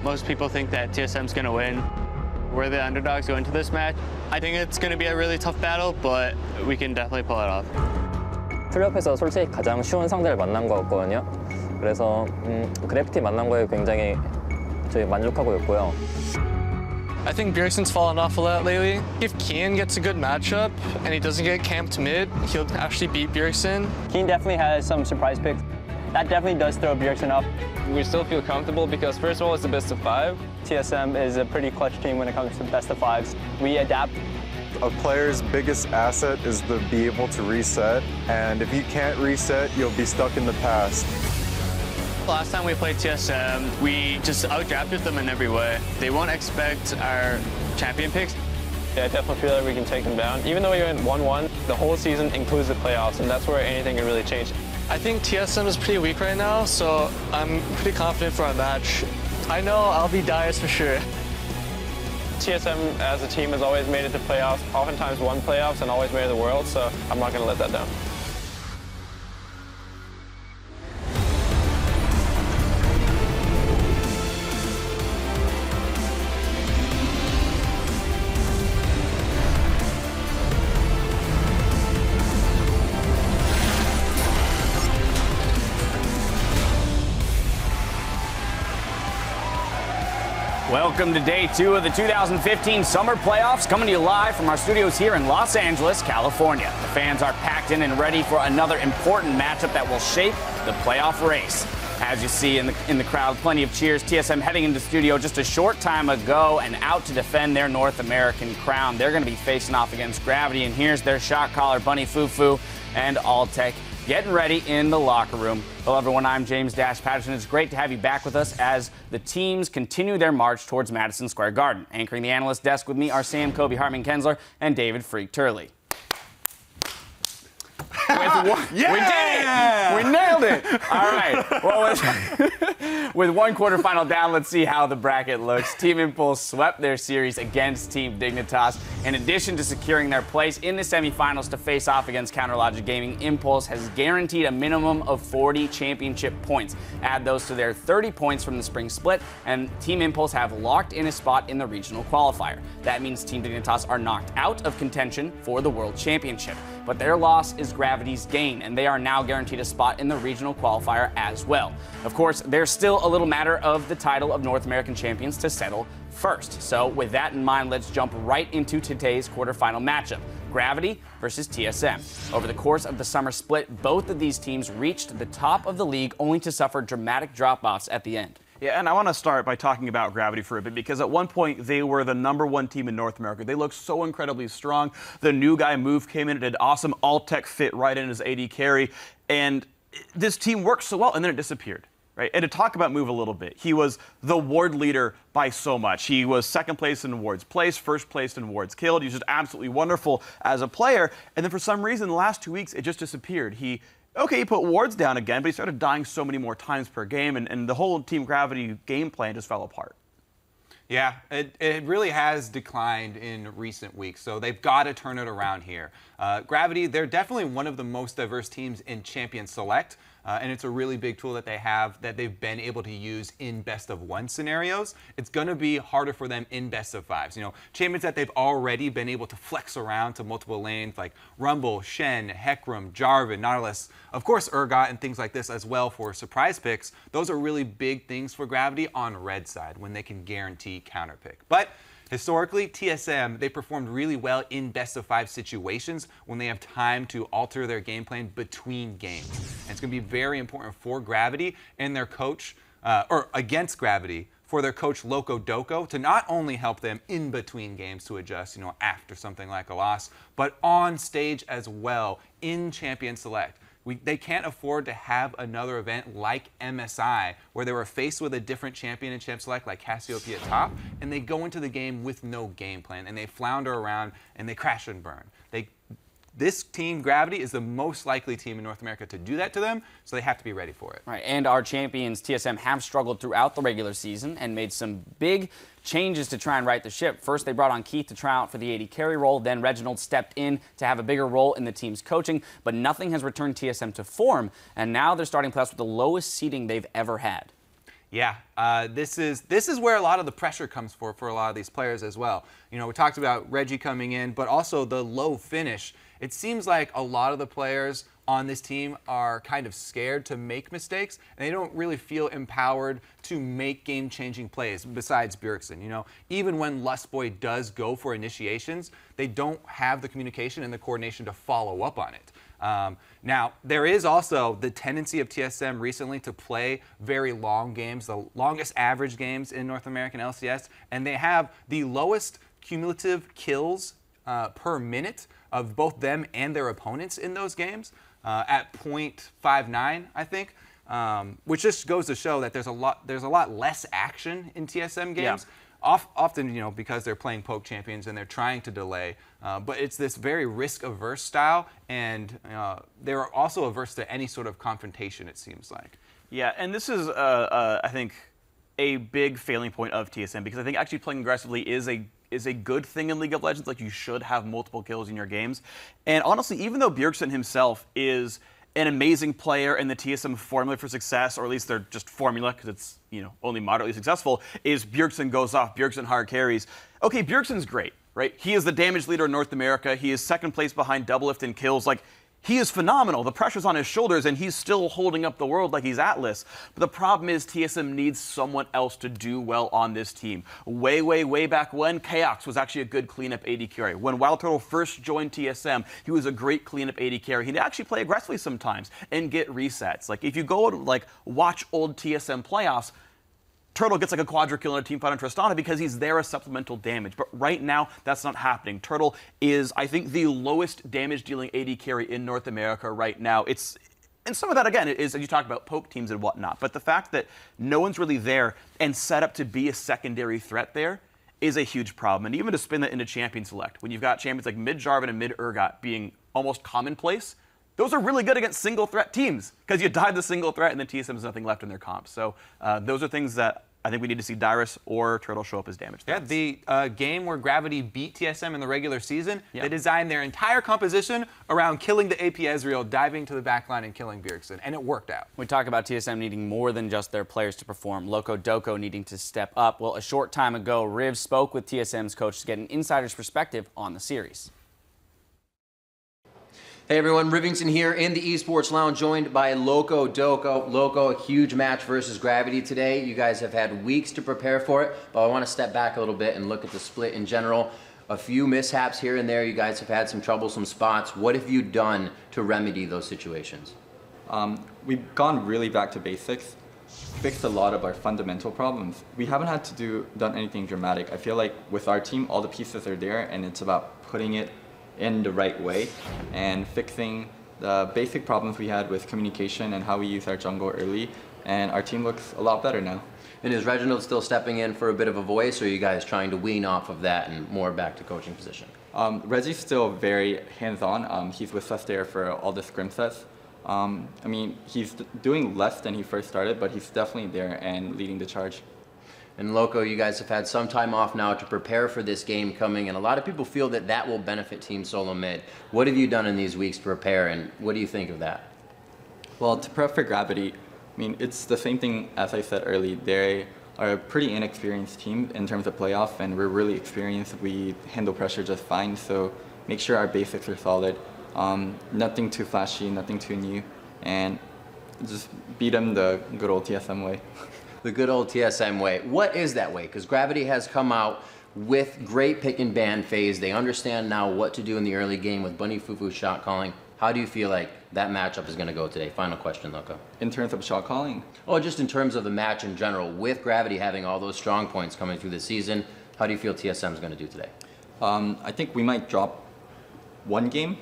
Most people think that TSM's going to win. We're the underdogs going into this match. I think it's going to be a really tough battle, but we can definitely pull it off. 플레이오프에서 솔직히 가장 쉬운 상대를 만난 것 같거든요. 그래서 그래피티 만난 거에 굉장히 저희 만족하고 있고요. I think Bjergsen's fallen off a lot lately. If Kian gets a good matchup and he doesn't get camped mid, he'll actually beat Bjergsen. Kian definitely has some surprise picks. That definitely does throw Bjergsen up. We still feel comfortable because, first of all, it's the best of 5. TSM is a pretty clutch team when it comes to best of 5s. We adapt. A player's biggest asset is to be able to reset, and if you can't reset, you'll be stuck in the past. Last time we played TSM, we just outdrafted them in every way. They won't expect our champion picks. Yeah, I definitely feel like we can take them down. Even though we went 1-1, the whole season includes the playoffs, and that's where anything can really change. I think TSM is pretty weak right now, so I'm pretty confident for our match. I know I'll be Dias for sure. TSM as a team has always made it to playoffs, oftentimes won playoffs and always made it to the world, so I'm not going to let that down. Welcome to day 2 of the 2015 Summer Playoffs, coming to you live from our studios here in Los Angeles, California. The fans are packed in and ready for another important matchup that will shape the playoff race. As you see in the crowd, plenty of cheers. TSM heading into the studio just a short time ago and out to defend their North American crown. They're going to be facing off against Gravity, and here's their shot caller, Bunny Fufu, and Alltech, getting ready in the locker room. Hello, everyone. I'm James Dash Patterson. It's great to have you back with us as the teams continue their march towards Madison Square Garden. Anchoring the analyst desk with me are Sam Kobe Hartman-Kensler and David Freak Turley. Yeah! We did it! We nailed it! All right. Well, with one quarterfinal down, let's see how the bracket looks. Team Impulse swept their series against Team Dignitas. In addition to securing their place in the semifinals to face off against Counterlogic Gaming, Impulse has guaranteed a minimum of 40 championship points. Add those to their 30 points from the spring split, and Team Impulse have locked in a spot in the regional qualifier. That means Team Dignitas are knocked out of contention for the World Championship. But their loss is Gravity's gain, and they are now guaranteed a spot in the regional qualifier as well. Of course, there's still a little matter of the title of North American champions to settle first. So with that in mind, let's jump right into today's quarterfinal matchup. Gravity versus TSM. Over the course of the summer split, both of these teams reached the top of the league only to suffer dramatic drop-offs at the end. Yeah, and I want to start by talking about Gravity for a bit, because at one point they were the #1 team in North America. They looked so incredibly strong. The new guy Move came in and did awesome. Alltech fit right in as AD carry, and this team worked so well, and then it disappeared. Right? And to talk about Move a little bit, he was the ward leader by so much. He was second place in wards placed, first place in wards killed. He was just absolutely wonderful as a player. And then for some reason, the last 2 weeks, it just disappeared. He put wards down again, but he started dying so many more times per game, and the whole Team Gravity game plan just fell apart. Yeah, it really has declined in recent weeks, so they've got to turn it around here. Gravity, they're definitely one of the most diverse teams in Champion Select, and it's a really big tool that they have that they've been able to use in best-of-1 scenarios. It's going to be harder for them in best-of-5s. You know, champions that they've already been able to flex around to multiple lanes like Rumble, Shen, Hecarim, Jarvan, Nautilus, of course Urgot, and things like this as well for surprise picks. Those are really big things for Gravity on red side when they can guarantee counter pick. But historically, TSM, they performed really well in best-of-5 situations when they have time to alter their game plan between games. And it's going to be very important for Gravity and their coach, or against Gravity, for their coach Loco Doco to not only help them in between games to adjust, you know, after something like a loss, but on stage as well in Champion Select. They can't afford to have another event like MSI, where they were faced with a different champion in Champ Select like Cassiopeia top, and they go into the game with no game plan, and they flounder around, and they crash and burn. This team, Gravity, is the most likely team in North America to do that to them, so they have to be ready for it. Right, and our champions, TSM, have struggled throughout the regular season and made some big changes to try and right the ship. First, they brought on Keith to try out for the AD carry role. Then Reginald stepped in to have a bigger role in the team's coaching, but nothing has returned TSM to form, and now they're starting playoffs with the lowest seeding they've ever had. Yeah, this is where a lot of the pressure comes for a lot of these players as well. You know, we talked about Reggie coming in, but also the low finish. It seems like a lot of the players on this team are kind of scared to make mistakes, and they don't really feel empowered to make game-changing plays besides Bjergsen. You know, even when Lustboy does go for initiations, they don't have the communication and the coordination to follow up on it. Now, there is also the tendency of TSM recently to play very long games, the longest average games in North American LCS, and they have the lowest cumulative kills per minute of both them and their opponents in those games at 0.59, I think, which just goes to show that there's a lot less action in TSM games. Yeah. Often, you know, because they're playing poke champions and they're trying to delay, but it's this very risk-averse style, and they're also averse to any sort of confrontation, it seems like. Yeah, and this is, I think, a big failing point of TSM, because I think actually playing aggressively is a good thing in League of Legends. Like, you should have multiple kills in your games. And honestly, even though Bjergsen himself is an amazing player and the TSM formula for success, or at least they're just formula because it's, you know, only moderately successful, is Bjergsen goes off, Bjergsen hard carries. Okay, Bjergsen's great, right? He is the damage leader in North America. He is second place behind Doublelift in kills. Like, he is phenomenal. The pressure's on his shoulders, and he's still holding up the world like he's Atlas. But the problem is TSM needs someone else to do well on this team. Way back when, Chaos was actually a good cleanup AD carry. When Wild Turtle first joined TSM, he was a great cleanup AD carry. He'd actually play aggressively sometimes and get resets. Like, if you go to, like, watch old TSM playoffs, Turtle gets like a quadra kill in a team fight on Tristana because he's there as supplemental damage. But right now, that's not happening. Turtle is, I think, the lowest damage dealing AD carry in North America right now. And some of that, again, is, as you talked about, poke teams and whatnot. But the fact that no one's really there and set up to be a secondary threat there is a huge problem. And even to spin that into champion select, when you've got champions like mid Jarvan and mid Urgot being almost commonplace, those are really good against single threat teams because you dive the single threat and then TSM has nothing left in their comp. So those are things that I think we need to see Dyrus or Turtle show up as damage threats. Yeah, the game where Gravity beat TSM in the regular season, they designed their entire composition around killing the AP Ezreal, diving to the backline and killing Bjergsen, and it worked out. We talk about TSM needing more than just their players to perform. Loco Doko needing to step up. Well, a short time ago, Riv spoke with TSM's coach to get an insider's perspective on the series. Hey everyone, Rivington here in the Esports Lounge, joined by Loco Doko. Loco, a huge match versus Gravity today. You guys have had weeks to prepare for it, but I want to step back a little bit and look at the split in general. A few mishaps here and there. You guys have had some troublesome spots. What have you done to remedy those situations? We've gone really back to basics, fixed a lot of our fundamental problems. We haven't had to done anything dramatic. I feel like with our team, all the pieces are there, and it's about putting it in the right way and fixing the basic problems we had with communication and how we use our jungle early, and our team looks a lot better now. And is Reginald still stepping in for a bit of a voice, or are you guys trying to wean off of that and more back to coaching position? Reggie's still very hands-on. He's with us there for all the scrim sets. I mean, he's doing less than he first started, but he's definitely there and leading the charge. And Loco, you guys have had some time off now to prepare for this game coming, and a lot of people feel that that will benefit Team Solo Mid. What have you done in these weeks to prepare, and what do you think of that? Well, to prep for Gravity, I mean, it's the same thing as I said earlier. They are a pretty inexperienced team in terms of playoff, and we're really experienced. We handle pressure just fine, so make sure our basics are solid. Nothing too flashy, nothing too new, and just beat them the good old TSM way. The good old TSM way. What is that way? Because Gravity has come out with great pick and ban phase. They understand now what to do in the early game with Bunny Fufu shot calling. How do you feel like that matchup is going to go today? Final question, Loco. In terms of shot calling? Oh, just in terms of the match in general. With Gravity having all those strong points coming through the season, how do you feel TSM is going to do today? I think we might drop one game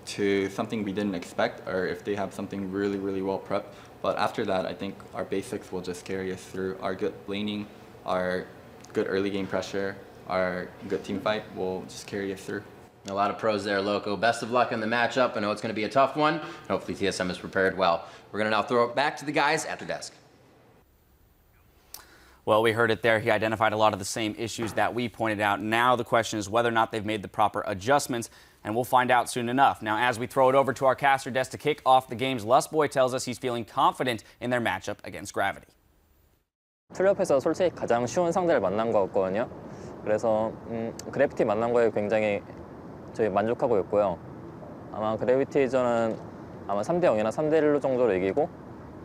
to something we didn't expect, or if they have something really well prepped. But after that, I think our basics will just carry us through. Our good laning, our good early game pressure, our good team fight will just carry us through. A lot of pros there, Loco. Best of luck in the matchup. I know it's going to be a tough one. Hopefully TSM is prepared well. We're going to now throw it back to the guys at their desk. Well, we heard it there. He identified a lot of the same issues that we pointed out. Now the question is whether or not they've made the proper adjustments, and we'll find out soon enough. Now, as we throw it over to our caster desk to kick off the games, Lustboy tells us he's feeling confident in their matchup against Gravity. 플레이오프에서 솔직히 가장 쉬운 상대를 만난 것 같거든요. 그래서 그래비티 만난 거에 굉장히 저희 만족하고 있고요. 아마 그래비티전은 아마 3대 0이나 3대 1로 정도로 이기고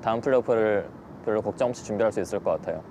다음 플레이오프를 별로 걱정 없이 준비할 수 있을 것 같아요.